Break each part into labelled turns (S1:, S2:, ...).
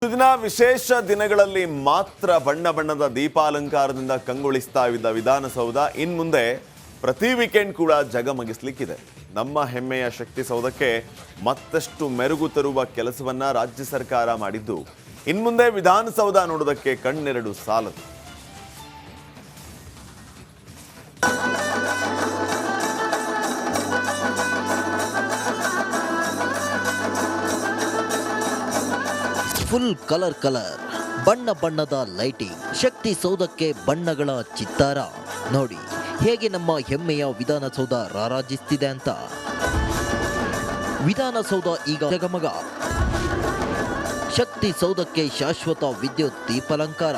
S1: ದಿನ ವಿಶೇಷ ದಿನಗಳಲ್ಲಿ ಮಾತ್ರ ಬಣ್ಣ ಬಣ್ಣದ ದೀಪಾಲಂಕಾರದಿಂದ ಕಂಗೊಳಿಸ್ತಾ ಇದ್ದ ವಿಧಾನಸೌಧ ಇನ್ಮುಂದೆ ಪ್ರತಿ ವೀಕೆಂಡ್ ಕೂಡ ಜಗಮಗಿಸಲಿಕ್ಕಿದೆ. ನಮ್ಮ ಹೆಮ್ಮೆಯ ಶಕ್ತಿ ಸೌಧಕ್ಕೆ ಮತ್ತಷ್ಟು ಮೆರುಗು ತರುವ ಕೆಲಸವನ್ನ ರಾಜ್ಯ ಸರ್ಕಾರ ಮಾಡಿದ್ದು, ಇನ್ಮುಂದೆ ವಿಧಾನಸೌಧ ನೋಡೋದಕ್ಕೆ ಕಣ್ಣೆರಡು ಸಾಲದು.
S2: ಫುಲ್ ಕಲರ್ ಬಣ್ಣ ಬಣ್ಣದ ಲೈಟಿಂಗ್, ಶಕ್ತಿ ಸೌಧಕ್ಕೆ ಬಣ್ಣಗಳ ಚಿತ್ತಾರ ನೋಡಿ ಹೇಗೆ ನಮ್ಮ ಹೆಮ್ಮೆಯ ವಿಧಾನಸೌಧ ರಾರಾಜಿಸ್ತಿದೆ ಅಂತ. ವಿಧಾನಸೌಧ ಈಗ ಜಗಮಗ, ಶಕ್ತಿ ಸೌಧಕ್ಕೆ ಶಾಶ್ವತ ವಿದ್ಯುತ್ ದೀಪಾಲಂಕಾರ.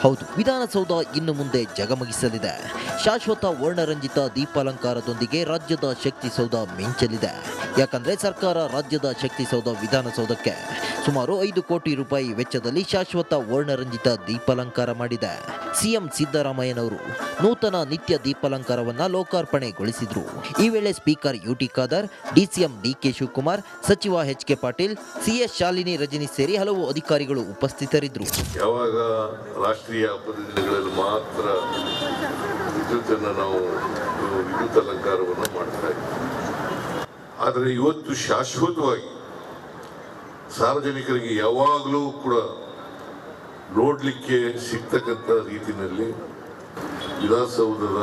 S2: ಹೌದು, ವಿಧಾನಸೌಧ ಇನ್ನು ಮುಂದೆ ಜಗಮಗಿಸಲಿದೆ. ಶಾಶ್ವತ ವರ್ಣರಂಜಿತ ದೀಪಾಲಂಕಾರದೊಂದಿಗೆ ರಾಜ್ಯದ ಶಕ್ತಿ ಸೌಧ ಮಿಂಚಲಿದೆ. ಯಾಕಂದ್ರೆ ಸರ್ಕಾರ ರಾಜ್ಯದ ಶಕ್ತಿ ಸೌಧ ವಿಧಾನಸೌಧಕ್ಕೆ ಸುಮಾರು 5 ಕೋಟಿ ರೂಪಾಯಿ ವೆಚ್ಚದಲ್ಲಿ ಶಾಶ್ವತ ವರ್ಣರಂಜಿತ ದೀಪಾಲಂಕಾರ ಮಾಡಿದೆ. ಸಿಎಂ ಸಿದ್ದರಾಮಯ್ಯನವರು ನೂತನ ನಿತ್ಯ ದೀಪಾಲಂಕಾರವನ್ನ ಲೋಕಾರ್ಪಣೆಗೊಳಿಸಿದ್ರು. ಈ ವೇಳೆ speaker U T Khader, DCM D K Shivakumar, ಸಚಿವ ಎಚ್ಕೆ ಪಾಟೀಲ್, ಸಿಎಸ್ ಶಾಲಿನಿ ರಜನಿ ಸೇರಿ ಹಲವು ಅಧಿಕಾರಿಗಳು ಉಪಸ್ಥಿತರಿದ್ದರು.
S3: ಯಾವಾಗ ರಾಷ್ಟ್ರೀಯ ಹಬ್ಬದ ದಿನಗಳಲ್ಲಿ ಮಾತ್ರ ವಿದ್ಯುತ್ತನ್ನು ನಾವು ವಿದ್ಯುತ್ ಅಲಂಕಾರವನ್ನು ಮಾಡ್ತಾ ಇದ್ದೀವಿ. ಆದರೆ ಇವತ್ತು ಶಾಶ್ವತವಾಗಿ ಸಾರ್ವಜನಿಕರಿಗೆ ಯಾವಾಗಲೂ ಕೂಡ ನೋಡಲಿಕ್ಕೆ ಸಿಗ್ತಕ್ಕಂಥ ರೀತಿಯಲ್ಲಿ ವಿಧಾನಸೌಧದ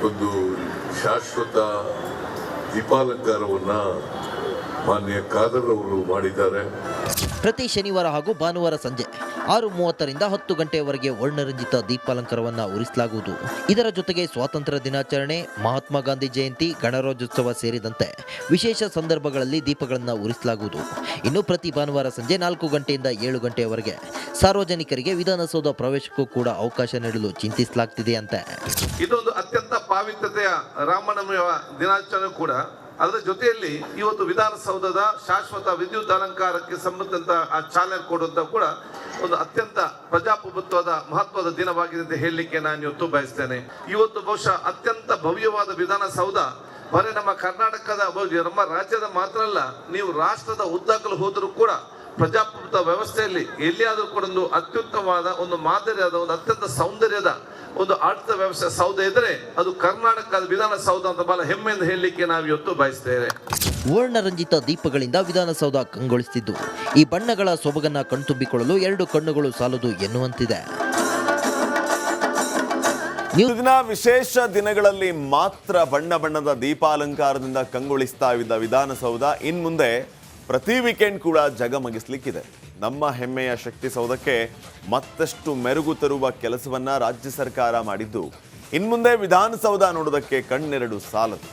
S3: ಒಂದು ಶಾಶ್ವತ ದೀಪಾಲಂಕಾರವನ್ನು ಮಾನ್ಯ ಖಾದರ್ ಅವರು ಮಾಡಿದ್ದಾರೆ.
S2: ಪ್ರತಿ ಶನಿವಾರ ಹಾಗೂ ಭಾನುವಾರ ಸಂಜೆ 6:30ರಿಂದ 10 ಗಂಟೆಯವರೆಗೆ ವರ್ಣರಂಜಿತ ದೀಪಾಲಂಕಾರವನ್ನು ಉರಿಸಲಾಗುವುದು. ಇದರ ಜೊತೆಗೆ ಸ್ವಾತಂತ್ರ್ಯ ದಿನಾಚರಣೆ, ಮಹಾತ್ಮ ಗಾಂಧಿ ಜಯಂತಿ, ಗಣರಾಜ್ಯೋತ್ಸವ ಸೇರಿದಂತೆ ವಿಶೇಷ ಸಂದರ್ಭಗಳಲ್ಲಿ ದೀಪಗಳನ್ನು ಉರಿಸಲಾಗುವುದು. ಇನ್ನು ಪ್ರತಿ ಭಾನುವಾರ ಸಂಜೆ 4 ಗಂಟೆಯಿಂದ 7 ಗಂಟೆಯವರೆಗೆ ಸಾರ್ವಜನಿಕರಿಗೆ ವಿಧಾನಸೌಧ ಪ್ರವೇಶಕ್ಕೂ ಕೂಡ ಅವಕಾಶ ನೀಡಲು ಚಿಂತಿಸಲಾಗ್ತಿದೆ ಅಂತೆ.
S4: ಇದೊಂದು ಅತ್ಯಂತ ಪಾವಿತ್ರತೆಯ ರಾಮನವಮಿಯ ದಿನಾಚರಣೆ ಕೂಡ. ಅದರ ಜೊತೆಯಲ್ಲಿ ಇವತ್ತು ವಿಧಾನಸೌಧದ ಶಾಶ್ವತ ವಿದ್ಯುತ್ ಅಲಂಕಾರಕ್ಕೆ ಸಂಬಂಧಿಸಿದಂತ ಆ ಚಾಲನೆ ಕೊಡುವಂತ ಕೂಡ ಒಂದು ಅತ್ಯಂತ ಪ್ರಜಾಪ್ರಭುತ್ವದ ಮಹತ್ವದ ದಿನವಾಗಿದೆ ಅಂತ ಹೇಳಲಿಕ್ಕೆ ನಾನು ಇವತ್ತು ಬಯಸ್ತೇನೆ. ಇವತ್ತು ಬಹುಶಃ ಅತ್ಯಂತ ಭವ್ಯವಾದ ವಿಧಾನಸೌಧ ಬರೀ ನಮ್ಮ ಕರ್ನಾಟಕದ ನಮ್ಮ ರಾಜ್ಯದ ಮಾತ್ರ ಅಲ್ಲ, ನೀವು ರಾಷ್ಟ್ರದ ಉದ್ದಗಲು ಹೋದರೂ ಕೂಡ ಪ್ರಜಾಪ್ರಭುತ್ವ ವ್ಯವಸ್ಥೆಯಲ್ಲಿ ಎಲ್ಲಿಯಾದರೂ ಕೂಡ ಒಂದು ಅತ್ಯುತ್ತಮವಾದ ಒಂದು ಮಾದರಿಯಾದ ಒಂದು ಅತ್ಯಂತ ಸೌಂದರ್ಯದ ಒಂದು ಆಡಳಿತ ವ್ಯವಸ್ಥೆ ಸೌಧ ಇದ್ರೆ ಅದು ಕರ್ನಾಟಕದ ವಿಧಾನಸೌಧ ಅಂತ ಬಹಳ ಹೆಮ್ಮೆಯಿಂದ ಹೇಳಲಿಕ್ಕೆ ನಾವು ಇವತ್ತು ಬಯಸ್ತೇವೆ.
S2: ವರ್ಣರಂಜಿತ ದೀಪಗಳಿಂದ ವಿಧಾನಸೌಧ ಕಂಗೊಳಿಸುತ್ತಿದ್ದು, ಈ ಬಣ್ಣಗಳ ಸೊಬಗನ್ನ ಕಣ್ತುಂಬಿಕೊಳ್ಳಲು 2 ಕಣ್ಣುಗಳು ಸಾಲದು ಎನ್ನುವಂತಿದೆ.
S1: ದಿನ ವಿಶೇಷ ದಿನಗಳಲ್ಲಿ ಮಾತ್ರ ಬಣ್ಣ ಬಣ್ಣದ ದೀಪಾಲಂಕಾರದಿಂದ ಕಂಗೊಳಿಸ್ತಾ ಇದ್ದ ವಿಧಾನಸೌಧ ಇನ್ಮುಂದೆ ಪ್ರತಿ ವೀಕೆಂಡ್ ಕೂಡ ಜಗಮಗಿಸಲಿಕ್ಕಿದೆ. ನಮ್ಮ ಹೆಮ್ಮೆಯ ಶಕ್ತಿ ಸೌಧಕ್ಕೆ ಮತ್ತಷ್ಟು ಮೆರುಗು ತರುವ ಕೆಲಸವನ್ನ ರಾಜ್ಯ ಸರ್ಕಾರ ಮಾಡಿದ್ದು, ಇನ್ಮುಂದೆ ವಿಧಾನಸೌಧ ನೋಡೋದಕ್ಕೆ ಕಣ್ಣೆರಡು ಸಾಲದು.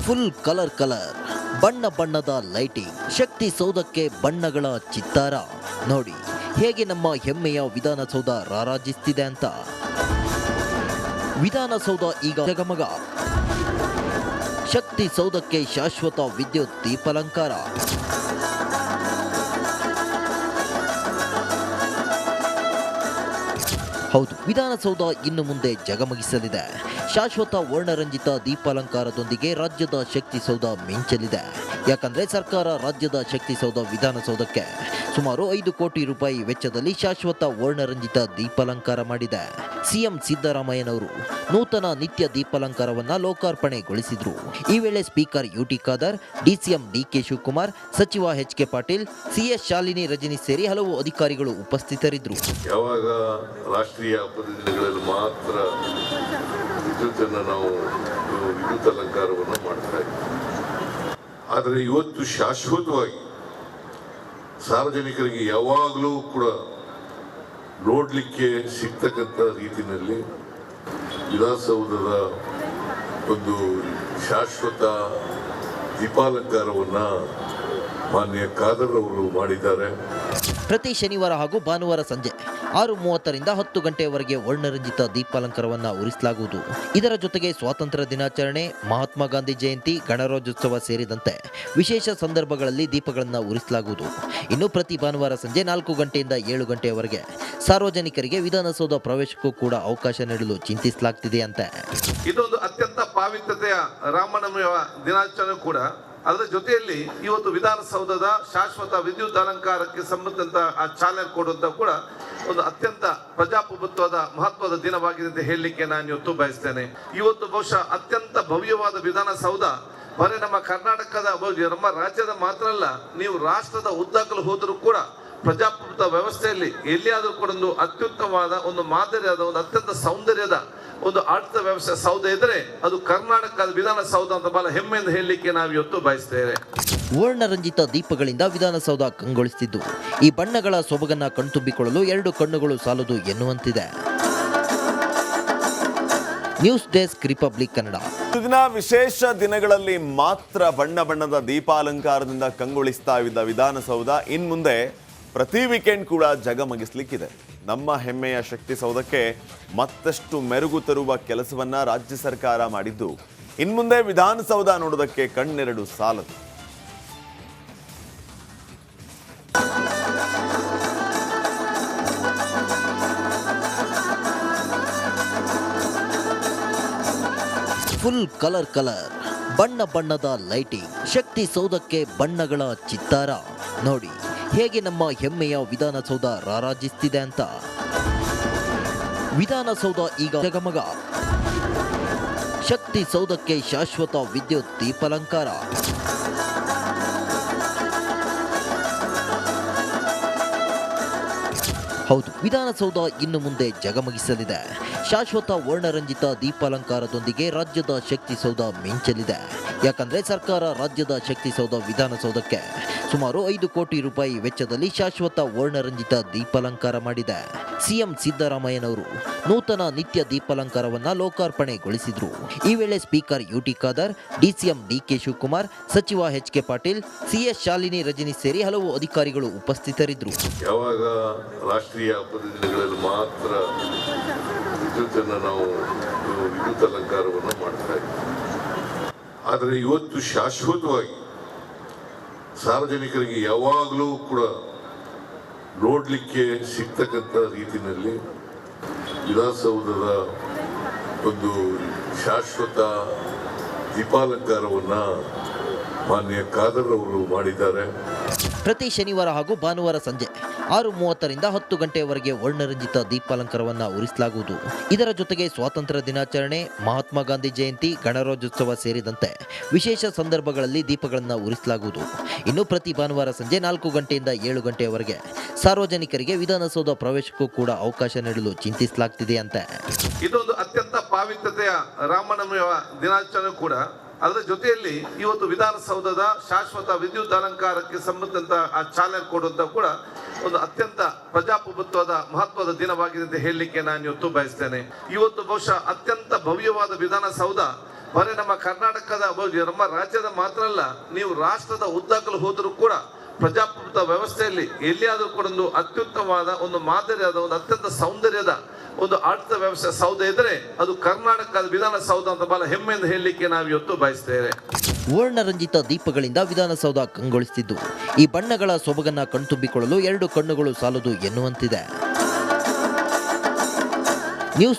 S2: ಫುಲ್ ಕಲರ್ ಬಣ್ಣ ಬಣ್ಣದ ಲೈಟಿಂಗ್, ಶಕ್ತಿ ಸೌಧಕ್ಕೆ ಬಣ್ಣಗಳ ಚಿತ್ತಾರ ನೋಡಿ ಹೇಗೆ ನಮ್ಮ ಹೆಮ್ಮೆಯ ವಿಧಾನಸೌಧ ರಾರಾಜಿಸ್ತಿದೆ ಅಂತ. ವಿಧಾನಸೌಧ ಈಗ ಜಗಮಗ, ಶಕ್ತಿ ಸೌಧಕ್ಕೆ ಶಾಶ್ವತ ವಿದ್ಯುತ್ ದೀಪಾಲಂಕಾರ. ಹೌದು, ವಿಧಾನಸೌಧ ಇನ್ನು ಮುಂದೆ ಜಗಮಗಿಸಲಿದೆ. ಶಾಶ್ವತ ವರ್ಣರಂಜಿತ ದೀಪಾಲಂಕಾರದೊಂದಿಗೆ ರಾಜ್ಯದ ಶಕ್ತಿ ಸೌಧ ಮಿಂಚಲಿದೆ. ಯಾಕಂದ್ರೆ ಸರ್ಕಾರ ರಾಜ್ಯದ ಶಕ್ತಿ ಸೌಧ ವಿಧಾನಸೌಧಕ್ಕೆ ಸುಮಾರು 5 ಕೋಟಿ ರೂಪಾಯಿ ವೆಚ್ಚದಲ್ಲಿ ಶಾಶ್ವತ ವರ್ಣರಂಜಿತ ದೀಪಾಲಂಕಾರ ಮಾಡಿದೆ. ಸಿಎಂ ಸಿದ್ದರಾಮಯ್ಯನವರು ನೂತನ ನಿತ್ಯ ದೀಪಾಲಂಕಾರವನ್ನ ಲೋಕಾರ್ಪಣೆಗೊಳಿಸಿದ್ರು. ಈ ವೇಳೆ speaker U T Khader, DCM D K Shivakumar, ಸಚಿವ ಎಚ್ಕೆ ಪಾಟೀಲ್, ಸಿಎಸ್ ಶಾಲಿನಿ ರಜನಿ ಸೇರಿ ಹಲವು ಅಧಿಕಾರಿಗಳು ಉಪಸ್ಥಿತರಿದ್ದರು.
S3: ಯಾವಾಗ ರಾಷ್ಟ್ರೀಯ ಹಬ್ಬದ ದಿನಗಳಲ್ಲಿ ಮಾತ್ರ ವಿದ್ಯುತ್ತನ್ನು ನಾವು ವಿದ್ಯುತ್ ಅಲಂಕಾರವನ್ನು ಮಾಡ್ತಾ ಇದ್ದೀವಿ. ಆದರೆ ಇವತ್ತು ಶಾಶ್ವತವಾಗಿ ಸಾರ್ವಜನಿಕರಿಗೆ ಯಾವಾಗಲೂ ಕೂಡ ನೋಡಲಿಕ್ಕೆ ಸಿಗ್ತಕ್ಕಂಥ ರೀತಿಯಲ್ಲಿ ವಿಧಾನಸೌಧದ ಒಂದು ಶಾಶ್ವತ ದೀಪಾಲಂಕಾರವನ್ನು ಮಾನ್ಯ ಖಾದರ್ ಅವರು ಮಾಡಿದ್ದಾರೆ.
S2: ಪ್ರತಿ ಶನಿವಾರ ಹಾಗೂ ಭಾನುವಾರ ಸಂಜೆ 6:30ರಿಂದ 10 ಗಂಟೆಯವರೆಗೆ ವರ್ಣರಂಜಿತ ದೀಪಾಲಂಕಾರವನ್ನು ಉರಿಸಲಾಗುವುದು. ಇದರ ಜೊತೆಗೆ ಸ್ವಾತಂತ್ರ್ಯ ದಿನಾಚರಣೆ, ಮಹಾತ್ಮ ಗಾಂಧಿ ಜಯಂತಿ, ಗಣರಾಜ್ಯೋತ್ಸವ ಸೇರಿದಂತೆ ವಿಶೇಷ ಸಂದರ್ಭಗಳಲ್ಲಿ ದೀಪಗಳನ್ನು ಉರಿಸಲಾಗುವುದು. ಇನ್ನು ಪ್ರತಿ ಭಾನುವಾರ ಸಂಜೆ 4 ಗಂಟೆಯಿಂದ 7 ಗಂಟೆಯವರೆಗೆ ಸಾರ್ವಜನಿಕರಿಗೆ ವಿಧಾನಸೌಧ ಪ್ರವೇಶಕ್ಕೂ ಕೂಡ ಅವಕಾಶ ನೀಡಲು ಚಿಂತಿಸಲಾಗ್ತಿದೆ ಅಂತೆ.
S4: ಇದೊಂದು ಅತ್ಯಂತ ಪಾವಿತ್ರತೆಯ ರಾಮನವಮಿಯ ದಿನಾಚರಣೆ ಕೂಡ. ಅದರ ಜೊತೆಯಲ್ಲಿ ಇವತ್ತು ವಿಧಾನಸೌಧದ ಶಾಶ್ವತ ವಿದ್ಯುತ್ ಅಲಂಕಾರಕ್ಕೆ ಸಂಬಂಧಿಸಿದಂತ ಆ ಚಾಲನೆ ಕೊಡುವಂತ ಕೂಡ ಒಂದು ಅತ್ಯಂತ ಪ್ರಜಾಪ್ರಭುತ್ವದ ಮಹತ್ವದ ದಿನವಾಗಿದೆ ಅಂತ ಹೇಳಲಿಕ್ಕೆ ನಾನು ಇವತ್ತು ಬಯಸ್ತೇನೆ. ಇವತ್ತು ಬಹುಶಃ ಅತ್ಯಂತ ಭವ್ಯವಾದ ವಿಧಾನಸೌಧ ಬರೀ ನಮ್ಮ ಕರ್ನಾಟಕದ ನಮ್ಮ ರಾಜ್ಯದ ಮಾತ್ರ ಅಲ್ಲ, ನೀವು ರಾಷ್ಟ್ರದ ಉದ್ದಗಲು ಹೋದರೂ ಕೂಡ ಪ್ರಜಾಪ್ರಭುತ್ವ ವ್ಯವಸ್ಥೆಯಲ್ಲಿ ಎಲ್ಲಿಯಾದರೂ ಕೂಡ ಒಂದು ಅತ್ಯುತ್ತಮವಾದ ಒಂದು ಮಾದರಿಯಾದ ಒಂದು ಅತ್ಯಂತ ಸೌಂದರ್ಯದ ಒಂದು ಆಡಳಿತ ವ್ಯವಸ್ಥೆ ಸೌಧ ಇದ್ರೆ ಅದು ಕರ್ನಾಟಕದ ವಿಧಾನಸೌಧ ಅಂತ ಬಹಳ ಹೆಮ್ಮೆಯಿಂದ ಹೇಳಲಿಕ್ಕೆ ನಾವು ಇವತ್ತು ಬಯಸ್ತೇವೆ.
S2: ವರ್ಣರಂಜಿತ ದೀಪಗಳಿಂದ ವಿಧಾನಸೌಧ ಕಂಗೊಳಿಸುತ್ತಿದ್ದು, ಈ ಬಣ್ಣಗಳ ಸೊಬಗನ್ನ ಕಣ್ತುಂಬಿಕೊಳ್ಳಲು 2 ಕಣ್ಣುಗಳು ಸಾಲದು ಎನ್ನುವಂತಿದೆ. News desk, Republic Kannada.
S1: ದಿನ ವಿಶೇಷ ದಿನಗಳಲ್ಲಿ ಮಾತ್ರ ಬಣ್ಣ ಬಣ್ಣದ ದೀಪಾಲಂಕಾರದಿಂದ ಕಂಗೊಳಿಸ್ತಾ ಇದ್ದ ವಿಧಾನಸೌಧ ಇನ್ಮುಂದೆ ಪ್ರತಿ ವೀಕೆಂಡ್ ಕೂಡ ಜಗಮಗಿಸ್ಲಿಕ್ಕಿದೆ. ನಮ್ಮ ಹೆಮ್ಮೆಯ ಶಕ್ತಿಸೌಧಕ್ಕೆ ಮತ್ತಷ್ಟು ಮೆರುಗು ತರುವ ಕೆಲಸವನ್ನ ರಾಜ್ಯ ಸರ್ಕಾರ ಮಾಡಿದ್ದು, ಇನ್ಮುಂದೆ ವಿಧಾನಸೌಧ ನೋಡೋದಕ್ಕೆ ಕಣ್ಣೆರಡು ಸಾಲದು.
S2: ಫುಲ್ ಕಲರ್ ಬಣ್ಣ ಬಣ್ಣದ ಲೈಟಿಂಗ್, ಶಕ್ತಿ ಸೌಧಕ್ಕೆ ಬಣ್ಣಗಳ ಚಿತ್ತಾರ. ನೋಡಿ ಹೇಗೆ ನಮ್ಮ ಹೆಮ್ಮೆಯ ವಿಧಾನಸೌಧ ರಾರಾಜಿಸ್ತಿದೆ ಅಂತ. ವಿಧಾನಸೌಧ ಈಗ ಜಗಮಗ, ಶಕ್ತಿ ಸೌಧಕ್ಕೆ ಶಾಶ್ವತ ವಿದ್ಯುತ್ ದೀಪಾಲಂಕಾರ. ಹೌದು, ವಿಧಾನಸೌಧ ಇನ್ನು ಮುಂದೆ ಜಗಮಗಿಸಲಿದೆ. ಶಾಶ್ವತ ವರ್ಣರಂಜಿತ ದೀಪಾಲಂಕಾರದೊಂದಿಗೆ ರಾಜ್ಯದ ಶಕ್ತಿಸೌಧ ಮಿಂಚಲಿದೆ. ಯಾಕಂದ್ರೆ ಸರ್ಕಾರ ರಾಜ್ಯದ ಶಕ್ತಿಸೌಧ ವಿಧಾನಸೌಧಕ್ಕೆ ಸುಮಾರು 5 ಕೋಟಿ ರೂಪಾಯಿ ವೆಚ್ಚದಲ್ಲಿ ಶಾಶ್ವತ ವರ್ಣರಂಜಿತ ದೀಪಾಲಂಕಾರ ಮಾಡಿದೆ. ಸಿಎಂ ಸಿದ್ದರಾಮಯ್ಯನವರು ನೂತನ ನಿತ್ಯ ದೀಪಾಲಂಕಾರವನ್ನ ಲೋಕಾರ್ಪಣೆಗೊಳಿಸಿದ್ರು. ಈ ವೇಳೆ speaker U T Khader, DCM D K Shivakumar, ಸಚಿವ ಎಚ್.ಕೆ. ಪಾಟೀಲ್, ಸಿಎಸ್ ಶಾಲಿನಿ ರಜನಿ ಸೇರಿ ಹಲವು ಅಧಿಕಾರಿಗಳು ಉಪಸ್ಥಿತರಿದ್ದರು.
S3: ಯಾವಾಗ ರಾಷ್ಟ್ರೀಯ ಹಬ್ಬದ ದಿನಗಳಲ್ಲಿ ಮಾತ್ರ ವಿದ್ಯುತ್ತನ್ನು ನಾವು ವಿದ್ಯುತ್ ಅಲಂಕಾರವನ್ನು ಮಾಡ್ತಾ ಇದ್ದೀವಿ. ಆದರೆ ಇವತ್ತು ಶಾಶ್ವತವಾಗಿ ಸಾರ್ವಜನಿಕರಿಗೆ ಯಾವಾಗಲೂ ಕೂಡ ನೋಡಲಿಕ್ಕೆ ಸಿಗ್ತಕ್ಕಂಥ ರೀತಿಯಲ್ಲಿ ವಿಧಾನಸೌಧದ ಒಂದು ಶಾಶ್ವತ ದೀಪಾಲಂಕಾರವನ್ನು ಮಾನ್ಯ ಖಾದರ್ ಅವರು ಮಾಡಿದ್ದಾರೆ.
S2: ಪ್ರತಿ ಶನಿವಾರ ಹಾಗೂ ಭಾನುವಾರ ಸಂಜೆ 6:30ರಿಂದ 10 ಗಂಟೆಯವರೆಗೆ ವರ್ಣರಂಜಿತ ದೀಪಾಲಂಕಾರವನ್ನು ಉರಿಸಲಾಗುವುದು. ಇದರ ಜೊತೆಗೆ ಸ್ವಾತಂತ್ರ್ಯ ದಿನಾಚರಣೆ, ಮಹಾತ್ಮ ಗಾಂಧಿ ಜಯಂತಿ, ಗಣರಾಜ್ಯೋತ್ಸವ ಸೇರಿದಂತೆ ವಿಶೇಷ ಸಂದರ್ಭಗಳಲ್ಲಿ ದೀಪಗಳನ್ನು ಉರಿಸಲಾಗುವುದು. ಇನ್ನು ಪ್ರತಿ ಭಾನುವಾರ ಸಂಜೆ 4 ಗಂಟೆಯಿಂದ 7 ಗಂಟೆಯವರೆಗೆ ಸಾರ್ವಜನಿಕರಿಗೆ ವಿಧಾನಸೌಧ ಪ್ರವೇಶಕ್ಕೂ ಕೂಡ ಅವಕಾಶ ನೀಡಲು ಚಿಂತಿಸಲಾಗ್ತಿದೆ ಅಂತೆ.
S4: ಇದೊಂದು ಅತ್ಯಂತ ಪಾವಿತ್ರತೆಯ ರಾಮನವಮಿಯ ದಿನಾಚರಣೆ ಕೂಡ. ಅದರ ಜೊತೆಯಲ್ಲಿ ಇವತ್ತು ವಿಧಾನಸೌಧದ ಶಾಶ್ವತ ವಿದ್ಯುತ್ ಅಲಂಕಾರಕ್ಕೆ ಸಂಬಂಧಿಸಿದಂತ ಆ ಚಾಲನೆ ಕೊಡುವಂತ ಕೂಡ ಒಂದು ಅತ್ಯಂತ ಪ್ರಜಾಪ್ರಭುತ್ವದ ಮಹತ್ವದ ದಿನವಾಗಿದೆ ಅಂತ ಹೇಳಲಿಕ್ಕೆ ನಾನು ಇವತ್ತು ಬಯಸ್ತೇನೆ. ಇವತ್ತು ಬಹುಶಃ ಅತ್ಯಂತ ಭವ್ಯವಾದ ವಿಧಾನಸೌಧ ಬರೀ ನಮ್ಮ ಕರ್ನಾಟಕದ ನಮ್ಮ ರಾಜ್ಯದ ಮಾತ್ರ ಅಲ್ಲ, ನೀವು ರಾಷ್ಟ್ರದ ಉದ್ದಗಲು ಹೋದರೂ ಕೂಡ ಪ್ರಜಾಪ್ರಭುತ್ವ ವ್ಯವಸ್ಥೆಯಲ್ಲಿ ಎಲ್ಲಿಯಾದರೂ ಕೂಡ ಒಂದು ಅತ್ಯುತ್ತಮವಾದ ಒಂದು ಮಾದರಿಯಾದ ಒಂದು ಅತ್ಯಂತ ಸೌಂದರ್ಯದ ಒಂದು ಆಡಳಿತ ವ್ಯವಸ್ಥೆ ಸೌಧ ಇದ್ರೆ ಅದು ಕರ್ನಾಟಕದ ವಿಧಾನಸೌಧ ಅಂತ ಬಹಳ ಹೆಮ್ಮೆಯಿಂದ ಹೇಳಲಿಕ್ಕೆ ನಾವು ಇವತ್ತು ಬಯಸ್ತೇವೆ.
S2: ವರ್ಣರಂಜಿತ ದೀಪಗಳಿಂದ ವಿಧಾನಸೌಧ ಕಂಗೊಳಿಸುತ್ತಿದ್ದು, ಈ ಬಣ್ಣಗಳ ಸೊಬಗನ್ನ ಕಣ್ತುಂಬಿಕೊಳ್ಳಲು 2 ಕಣ್ಣುಗಳು ಸಾಲದು ಎನ್ನುವಂತಿದೆ. ನ್ಯೂಸ್